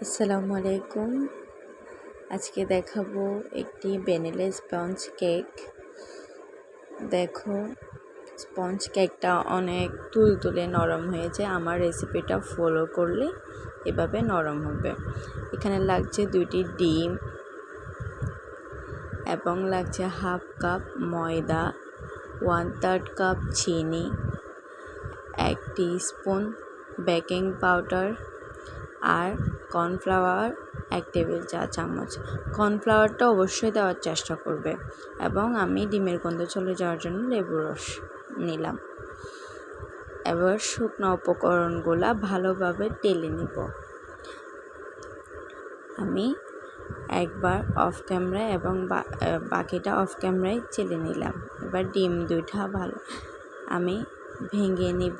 আসসালামু আলাইকুম। আজকে দেখাবো একটি ভ্যানিলা স্পঞ্জ কেক। দেখো, স্পঞ্জ কেকটা অনেক তুলতুলে নরম হয়েছে। আমার রেসিপিটা ফলো করলে এভাবে নরম হবে। এখানে লাগছে 2টি ডিম এবং লাগছে হাফ কাপ ময়দা, 1/3 কাপ চিনি, 1 টিস্পুন বেকিং পাউডার আর কর্নফ্লাওয়ার 1 টেবিল চা চামচ। কর্নফ্লাওয়ারটা অবশ্যই দেওয়ার চেষ্টা করবে। এবং আমি ডিমের গন্ধ চলে যাওয়ার জন্য লেবুর রস নিলাম। এবার শুকনো উপকরণগুলা ভালোভাবে টেলে নিব। আমি একবার অফ ক্যামেরায় এবং বাকিটা অফ ক্যামেরায় চেলে নিলাম। এবার ডিম 2টা ভালো আমি ভেঙে নিব।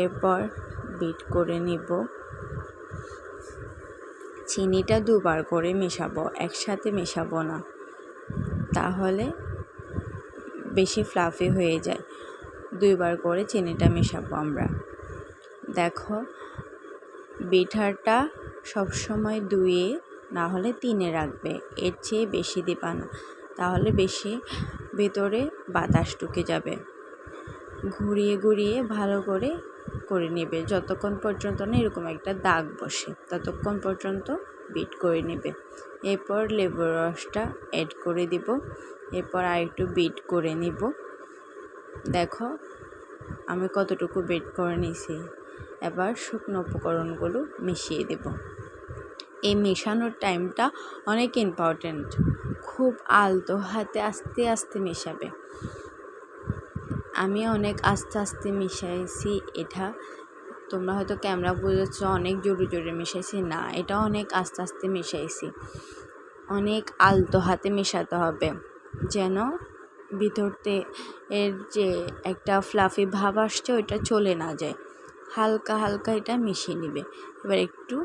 এরপর বিট করে নিব। চিনিটা 2বার করে মেশাবো, একসাথে মেশাবো না, তাহলে বেশি ফ্লাফি হয়ে যায়। 2বার করে চিনিটা মেশাবো আমরা। দেখো, বিটারটা সবসময় 2-এ না হলে 3-এ রাখবে, এর চেয়ে বেশি দিবা না, তাহলে বেশি ভেতরে বাতাস ঢুকে যাবে। ঘুরিয়ে ঘুরিয়ে ভালো করে নেবে, যতক্ষণ পর্যন্ত না এরকম একটা দাগ বসে ততক্ষণ পর্যন্ত বিট করে নেবে। এরপর লেবুর রসটা অ্যাড করে দিব। এরপর আরেকটু বিট করে নিব। দেখো আমি কতটুকু বিট করে নিয়েছি। এবার শুকনো উপকরণগুলো মিশিয়ে দেব। এই মেশানোর টাইমটা অনেক ইম্পর্ট্যান্ট। খুব আলতো হাতে আস্তে আস্তে মেশাবে। আমি অনেক আস্তে আস্তে মিশাইছি। এটা তোমরা হয়তো ক্যামেরা বুঝেছ অনেক জোরে জোরে মিশাইছি, না, এটা অনেক আস্তে আস্তে মিশাইছি। অনেক আলতো হাতে মেশাতে হবে, যেন ভিতরতে এর যে একটা ফ্লাফি ভাব আসছে ওইটা চলে না যায়। হালকা হালকা এটা মিশিয়ে নেবে। এবার একটু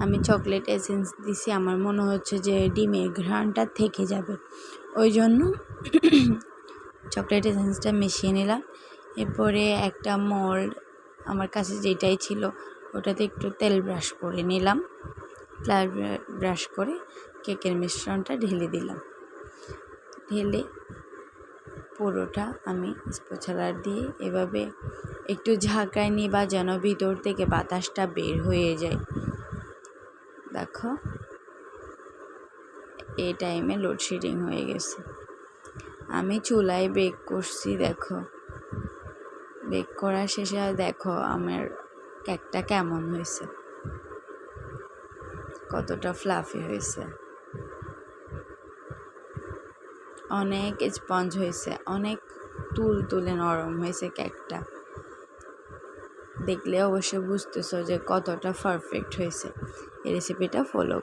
আমি চকলেট এসেন্স দিছি, আমার মনে হচ্ছে যে ডিমের ঘ্রাণটা থেকে যাবে, ওই জন্য চকলেট এসেন্সটা মিশিয়ে নিলাম। এরপরে একটা মোল্ড আমার কাছে যেটাই ছিল ওটাতে একটু তেল ব্রাশ করে নিলাম। তেল ব্রাশ করে কেকের মিশ্রণটা ঢেলে দিলাম। ঢেলে পুরোটা আমি স্প্যাচুলা দিয়ে এভাবে একটু ঝাঁকায় নিবা, যেন ভিতর থেকে বাতাসটা বের হয়ে যায়। দেখো, এই টাইমে লোডশেডিং হয়ে গেছে। আমি চুলায় বেক করছি। দেখো, বেক করা শেষে দেখো আমার কেকটা কেমন হয়েছে, কতটা ফ্লাফি হয়েছে। অনেক স্পঞ্জ হয়েছে, অনেক তুলতুলে নরম হয়েছে কেকটা। দেখলে অবশ্যই বুঝতেছো যে কতটা পারফেক্ট হয়েছে। এই রেসিপিটা ফলো